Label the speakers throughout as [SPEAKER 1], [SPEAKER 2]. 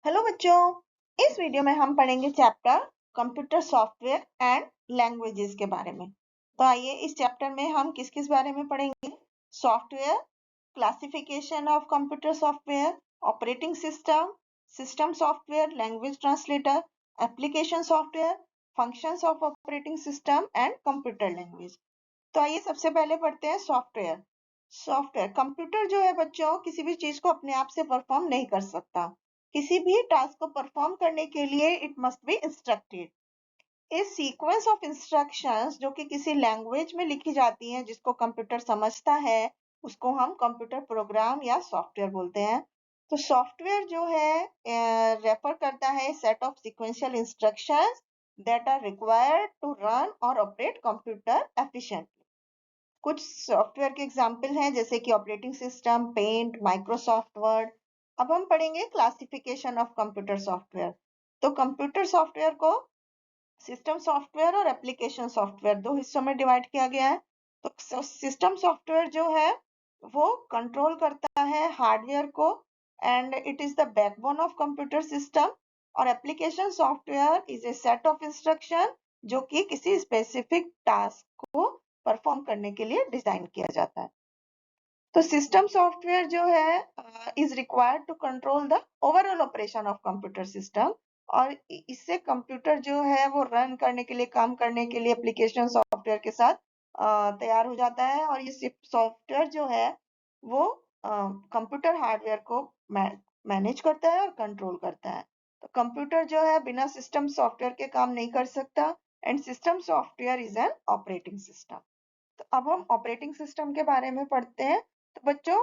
[SPEAKER 1] Hello बच्चों, इस video में हम पढ़ेंगे chapter computer software and languages के बारे में। तो आइए इस चैप्टर में हम किस किस बारे में पढ़ेंगे। Software, classification of computer software, operating system, system software, language translator, application software, functions of operating system and computer language. तो आइए सबसे पहले पढ़ते हैं सॉफ्टवेयर। सॉफ्टवेयर कंप्यूटर जो है बच्चों, किसी भी चीज को अपने आप से परफॉर्म नहीं कर सकता। किसी भी टास्क को परफॉर्म करने के लिए it must be instructed. A sequence of instructions जो कि किसी लैंग्वेज में लिखी जाती हैं, जिसको कंप्यूटर समझता है, उसको हम कंप्यूटर प्रोग्राम या सॉफ्टवेयर बोलते हैं। तो सॉफ्टवेयर जो है रेफर करता है set of sequential instructions that are required to run और ऑपरेट कंप्यूटर एफिशिएंटली। कुछ सॉफ्टवेयर के एग्जाम्पल हैं जैसे कि operating system, paint, Microsoft Word. अब हम पढ़ेंगे क्लासिफिकेशन ऑफ कंप्यूटर सॉफ्टवेयर। तो कंप्यूटर सॉफ्टवेयर को सिस्टम सॉफ्टवेयर और एप्लीकेशन सॉफ्टवेयर दो हिस्सों में डिवाइड किया गया है। तो सिस्टम सॉफ्टवेयर जो है वो कंट्रोल करता है हार्डवेयर को and it is the backbone of computer system. और application software is a set of instruction जो कि किसी स्पेसिफिक टास्क को परफॉर्म करने के लिए डिजाइन किया जाता है। तो सिस्टम सॉफ्टवेयर जो है is required to control the overall operation of computer system. और इससे कंप्यूटर जो है वो रन करने के लिए, काम करने के लिए एप्लीकेशन सॉफ्टवेयर के साथ तैयार हो जाता है। और ये सॉफ्टवेयर जो है वो कंप्यूटर हार्डवेयर को मैनेज करता है और कंट्रोल करता है। तो कंप्यूटर जो है बिना सिस्टम सॉफ्टवेयर के काम नहीं कर सकता and system software is an operating system. तो अब हम ऑपरेटिंग सिस्टम के बारे में पढ़ते हैं। तो बच्चों,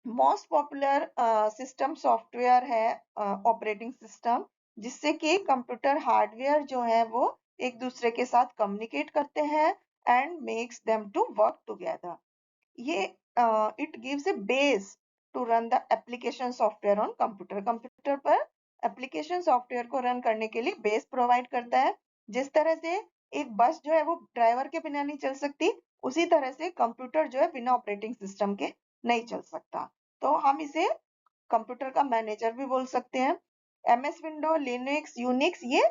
[SPEAKER 1] मोस्ट पॉपुलर सिस्टम सॉफ्टवेयर है ऑपरेटिंग सिस्टम, जिससे कि कंप्यूटर हार्डवेयर जो है वो एक दूसरे के साथ कम्युनिकेट करते हैं and makes them to work together. ये it gives a base to run the application software on computer. Computer पर एप्लीकेशन सॉफ्टवेयर को रन करने के लिए बेस प्रोवाइड करता है। जिस तरह से एक बस जो है वो ड्राइवर के बिना नहीं चल सकती, उसी तरह से कंप्यूटर जो है बिना ऑपरेटिंग सिस्टम के नहीं चल सकता। तो हम इसे कंप्यूटर का मैनेजर भी बोल सकते हैं। एमएस विंडो, लिनक्स, यूनिक्स ये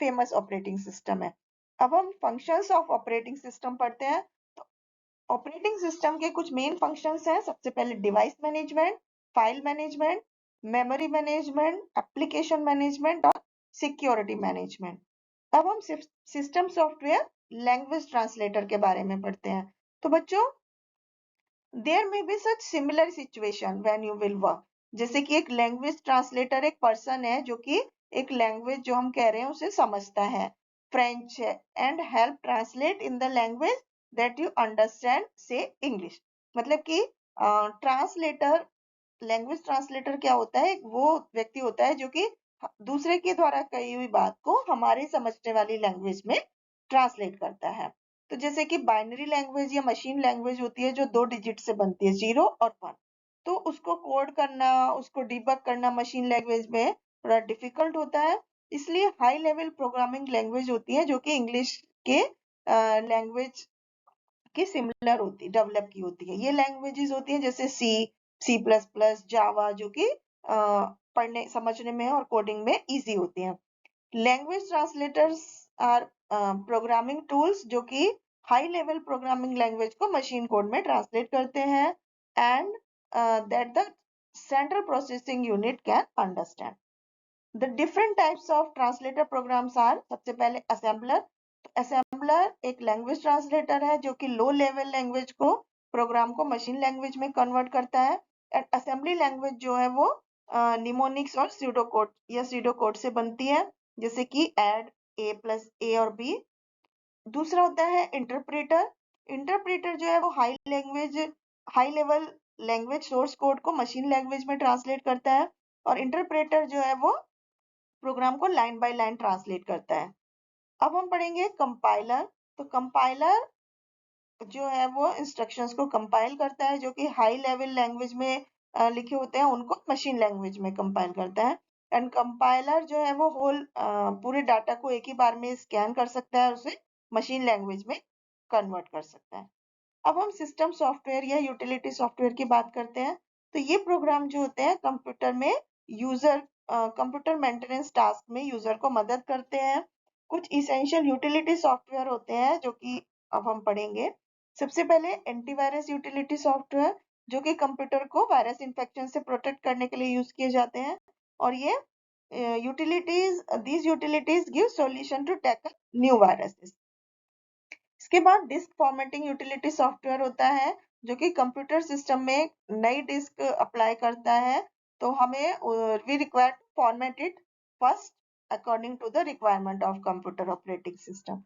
[SPEAKER 1] फेमस ऑपरेटिंग सिस्टम है। अब हम फंक्शंस ऑफ ऑपरेटिंग सिस्टम पढ़ते हैं। ऑपरेटिंग सिस्टम के कुछ मेन फंक्शंस हैं। सबसे पहले device management, file management, memory management, application management और सिक्योरिटी मैनेजमेंट। अब हम सिस्टम सॉफ्टवेयर लैंग्वेज ट्रांसलेटर के बारे में पढ़ते हैं। तो बच्चों, there may be such similar situation when you will work. जैसे कि एक लैंग्वेज ट्रांसलेटर एक पर्सन है जो कि एक लैंग्वेज जो हम कह रहे हैं उसे समझता है, फ्रेंच है, and help translate in the language that you understand, से इंग्लिश। मतलब कि ट्रांसलेटर, लैंग्वेज ट्रांसलेटर क्या होता है? एक वो व्यक्ति होता है जो कि दूसरे के द्वारा कही हुई बात को हमारे समझने वाली लैंग्वेज में ट्रांसलेट करता है। तो जैसे कि बाइनरी लैंग्वेज या मशीन लैंग्वेज होती है जो 2 डिजिट से बनती है, 0 और 1। तो उसको कोड करना, उसको डिबग करना मशीन लैंग्वेज में थोड़ा डिफिकल्ट होता है। इसलिए हाई लेवल प्रोग्रामिंग लैंग्वेज होती है जो कि इंग्लिश के लैंग्वेज की सिमिलर होती, डेवलप की होती है। ये लैंग्वेजेस होती हैं जैसे सी, सी प्लस प्लस, जावा, जो कि पढ़ने समझने में और कोडिंग में इजी होती हैं। Language translators are programming tools जो कि हाई लेवल प्रोग्रामिंग लैंग्वेज को मशीन कोड में ट्रांसलेट करते हैं and that the central processing unit can understand. The different types of translator programs are, सबसे पहले असेंबलर। तो असेंबलर एक लैंग्वेज ट्रांसलेटर है जो कि लो लेवल लैंग्वेज को, प्रोग्राम को मशीन लैंग्वेज में कन्वर्ट करता है। एंड असेंबली लैंग्वेज जो है वो निमोनिक्स और सीडो कोड या सीडो कोड से बनती है, जैसे कि ऐड ए प्लस ए और बी। दूसरा होता है इंटरप्रेटर। इंटरप्रेटर जो है वो high level language source code को मशीन लैंग्वेज में ट्रांसलेट करता है। और इंटरप्रेटर जो है वो प्रोग्राम को लाइन बाय लाइन ट्रांसलेट करता है। अब हम पढ़ेंगे कंपाइलर। तो कंपाइलर जो है वो इंस्ट्रक्शंस को कंपाइल करता है, जो कि हाई लेवल लैंग्वेज में लिखे होते हैं उनको मशीन लैंग्वेज में कंपाइल करता है। एंड कंपाइलर जो है वो पूरे डाटा को एक ही बार में स्कैन कर सकता है और उसे मशीन लैंग्वेज में कन्वर्ट कर सकता है। अब हम सिस्टम सॉफ्टवेयर या यूटिलिटी सॉफ्टवेयर की बात करते हैं। तो ये प्रोग्राम जो होते हैं कंप्यूटर में यूजर कंप्यूटर मेंटेनेंस टास्क में यूजर को मदद करते हैं। कुछ इसेंशियल यूटिलिटी सॉफ्टवेयर होते हैं जो कि अब हम पढ़ेंगे। सबसे पहले एंटीवायरस यूटिलिटी सॉफ्टवेयर, जो कि कंप्यूटर को वायरस इन्फेक्शन से प्रोटेक्ट करने के लिए यूज किए जाते हैं। और ये these utilities give solution to tackle new viruses। इसके बाद डिस्क फॉर्मेटिंग यूटिलिटी सॉफ्टवेयर होता है, जो कि कंप्यूटर सिस्टम में नई डिस्क अप्लाई करता है, तो हमें we require to format it first according to the requirement of computer operating system.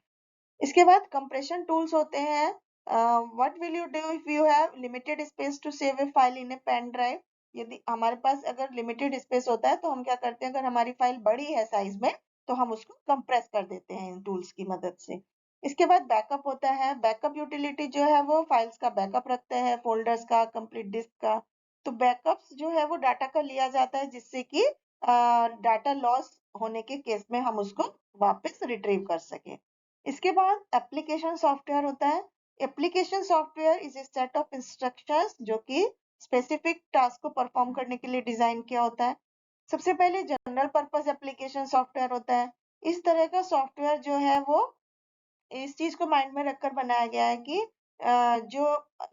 [SPEAKER 1] इसके बाद कंप्रेशन टूल्स होते हैं। What will you do if you have limited space to save a file in a pen drive. यदि हमारे पास अगर limited space होता है तो हम क्या करते हैं, अगर हमारी फाइल बड़ी है साइज में तो हम उसको कंप्रेस कर देते हैं इन टूल्स की मदद से। इसके बाद बैकअप होता है। बैकअप यूटिलिटी जो है वो फाइल्स का बैकअप रखते हैं, फोल्डर्स का, कंप्लीट डिस्क का। तो बैकअप्स जो है वो डाटा का लिया जाता है, जिससे कि डाटा लॉस होने के केस में हम उसको वापस रिट्रीव कर सके। इसके बाद एप्लीकेशन सॉफ्टवेयर होता है। Application software is a set of instructions जो कि स्पेसिफिक टास्क को परफॉर्म करने के लिए डिजाइन किया होता है। सबसे पहले जनरल पर्पस एप्लीकेशन सॉफ्टवेयर होता है। इस तरह का सॉफ्टवेयर जो है वो इस चीज को माइंड में रखकर बनाया गया है कि जो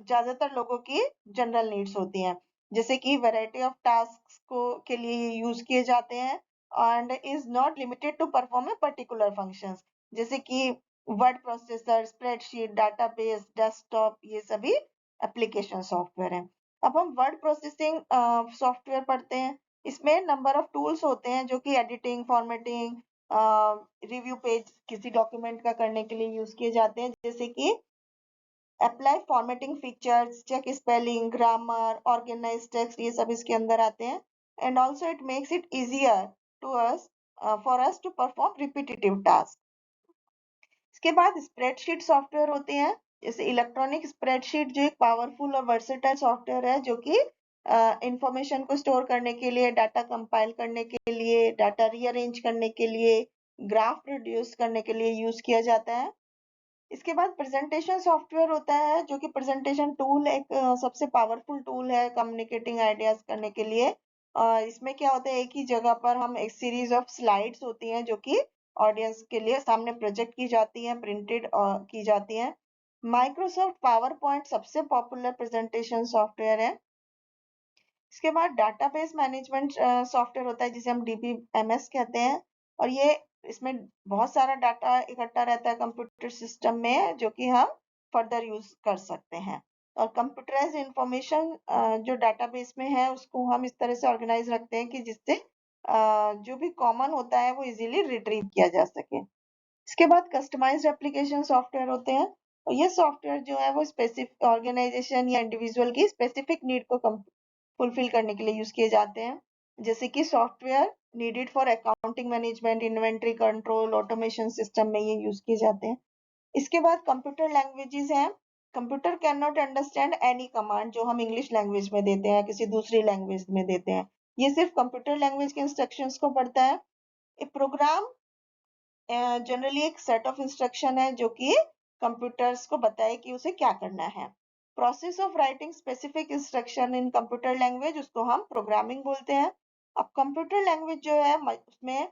[SPEAKER 1] ज्यादातर लोगों की जनरल नीड्स होती हैं, जैसे कि वैरायटी ऑफ टास्क को के लिए ये यूज किए जाते हैं and is not limited to perform a particular functions, जैसे कि word processor, spreadsheet, database, desktop, ये सभी एप्लीकेशन सॉफ्टवेयर हैं। अब हम वर्ड प्रोसेसिंग सॉफ्टवेयर पढ़ते हैं। इसमें नंबर ऑफ टूल्स होते हैं जो कि एडिटिंग, फॉर्मेटिंग, रिव्यू पेज किसी डॉक्यूमेंट का करने के लिए यूज किए जाते हैं, जैसे कि apply formatting features, check spelling, grammar, organise text, ये सब इसके अंदर आते हैं। And also it makes it easier to us for us to perform repetitive task. इसके बाद स्प्रेडशीट सॉफ्टवेयर होते हैं, जैसे इलेक्ट्रॉनिक स्प्रेडशीट, जो एक पावरफुल और वर्सेटाइल सॉफ्टवेयर है, जो कि इंफॉर्मेशन को स्टोर करने के लिए, डाटा कंपाइल करने के लिए, डाटा रीअरेंज करने के लिए, ग्राफ प्रोड्यूस करने के लिए यूज किया जाता है। इसके बाद प्रेजेंटेशन सॉफ्टवेयर होता है, जो कि प्रेजेंटेशन टूल एक सबसे पावरफुल टूल है कम्युनिकेटिंग आइडियाज करने के लिए। इसमें क्या होता है, एक ही जगह पर हम एक सीरीज ऑफ स्लाइड्स होती हैं जो कि ऑडियंस के लिए सामने प्रोजेक्ट की जाती हैं, प्रिंटेड की जाती हैं। माइक्रोसॉफ्ट पावर पॉइंट सबसे पॉपुलर प्रेजेंटेशन सॉफ्टवेयर है। इसके बाद डाटाबेस मैनेजमेंट सॉफ्टवेयर होता है, जिसे हम डीबीएमएस कहते हैं, और ये इसमें बहुत सारा डाटा इकट्ठा रहता है कंप्यूटर सिस्टम में, जो कि हम फर्दर यूज कर सकते हैं। और कंप्यूटराइज इंफॉर्मेशन जो डाटाबेस में है उसको हम इस तरह से ऑर्गेनाइज रखते हैं कि जिससे जो भी कॉमन होता है वो इजीली रिट्रीव किया जा सके। इसके बाद कस्टमाइज्ड एप्लीकेशन सॉफ्टवेयर होते हैं, और ये सॉफ्टवेयर जो है वो स्पेसिफिक ऑर्गेनाइजेशन या इंडिविजुअल की स्पेसिफिक नीड को फुलफिल करने के लिए यूज किए जाते हैं, जैसे कि software needed for accounting management, inventory control, automation system में ये यूज किए जाते हैं। इसके बाद कंप्यूटर लैंग्वेजेस हैं। Computer can not understand any command जो हम इंग्लिश लैंग्वेज में देते हैं, किसी दूसरी लैंग्वेज में देते हैं। ये सिर्फ कंप्यूटर लैंग्वेज के इंस्ट्रक्शंस को पढ़ता है। ए प्रोग्राम जनरली एक सेट ऑफ इंस्ट्रक्शन है जो कि कंप्यूटर्स को बताए कि उसे क्या करना है। Process of writing specific instruction in computer language, उसको हम प्रोग्रामिंग बोलते हैं। अब कंप्यूटर लैंग्वेज जो है उसमें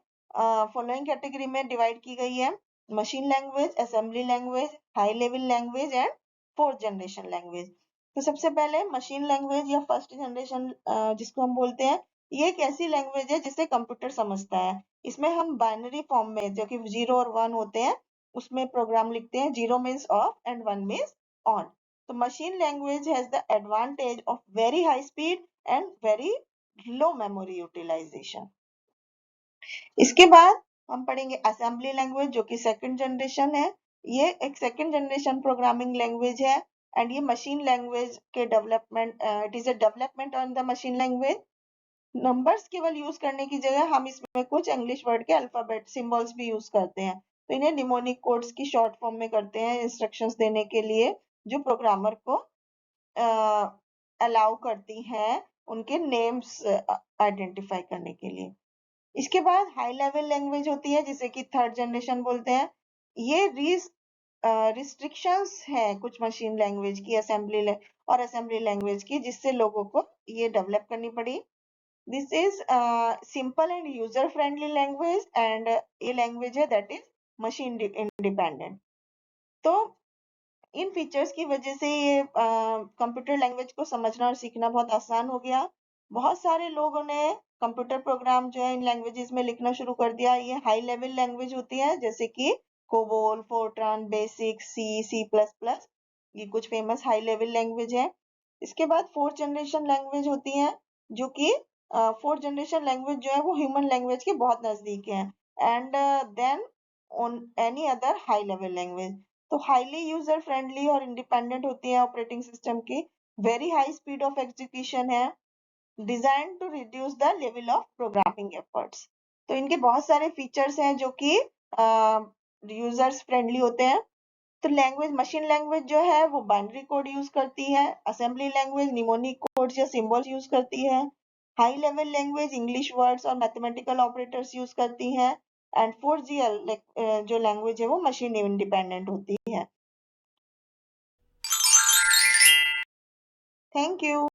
[SPEAKER 1] फॉलोइंग कैटेगरी में डिवाइड की गई है: machine language, assembly language, high level language and fourth generation language. तो सबसे पहले मशीन लैंग्वेज या फर्स्ट जनरेशन जिसको हम बोलते हैं, ये एक ऐसी लैंग्वेज है जिसे कंप्यूटर समझता है। इसमें हम बाइनरी फॉर्म में, जो कि 0 और 1 होते हैं, उसमें प्रोग्राम लिखते हैं। 0 means of and 1 means on. तो machine language has the advantage of very high speed and very low memory utilization। इसके बाद हम पढ़ेंगे असेंबली लैंग्वेज, जो कि सेकंड जनरेशन है। ये एक सेकंड जनरेशन प्रोग्रामिंग लैंग्वेज है एंड ये मशीन लैंग्वेज के development, it is a development on the machine language. Numbers केवल यूज करने की जगह हम इसमें कुछ इंग्लिश वर्ड के अल्फाबेट सिंबल्स भी यूज करते हैं, तो इन्हें निमोनिक कोड्स की शॉर्ट फॉर्म में करते हैं इंस्ट्रक्शंस देने के लिए, जो प्रोग्रामर को अलाउ करती हैं उनके नेम्स आइडेंटिफाई करने के लिए। इसके बाद हाई लेवल लैंग्वेज होती है, जिसे कि थर्ड जनरेशन बोलते हैं। ये रिस्ट्रिक्शंस हैं कुछ मशीन लैंग्वेज की, असेंबली और असेंबली लैंग्वेज की, जिससे लोगों को ये डेवलप करनी पड़ी। This is simple and user friendly language and ये लैंग्वेज है दैट इज मशीन इंडिपेंडेंट। तो इन फीचर्स की वजह से ये कंप्यूटर लैंग्वेज को समझना और सीखना बहुत आसान हो गया। बहुत सारे लोगों ने कंप्यूटर प्रोग्राम जो है इन लैंग्वेजेस में लिखना शुरू कर दिया। ये हाई लेवल लैंग्वेज होती है जैसे कि COBOL, FORTRAN, BASIC, C plus plus, ये कुछ फेमस हाई लेवल लैंग्वेज है। इसके बाद फोर्थ जनरेशन लैंग्वेज होती है जो कि फोर्थ जनरेशन लैंग्वेज जो है वो ह्यूमन लैंग्वेज के बहुत नजदीक है। And then on any other high level language, तो हाईली यूजर फ्रेंडली और इंडिपेंडेंट होती है ऑपरेटिंग सिस्टम की, very high speed of execution है, design to reduce the level of programming efforts. तो इनके बहुत सारे फीचर्स हैं जो कि यूजर्स फ्रेंडली होते हैं। तो लैंग्वेज, मशीन लैंग्वेज जो है वो बाइनरी कोड यूज करती है, असेंबली लैंग्वेज निमोनिक कोड्स या सिंबल्स यूज करती है, high level language English words और मैथमेटिकल ऑपरेटर्स यूज करती है, एंड 4GL जो लैंग्वेज है वो मशीन इंडिपेंडेंट होती है। Thank you.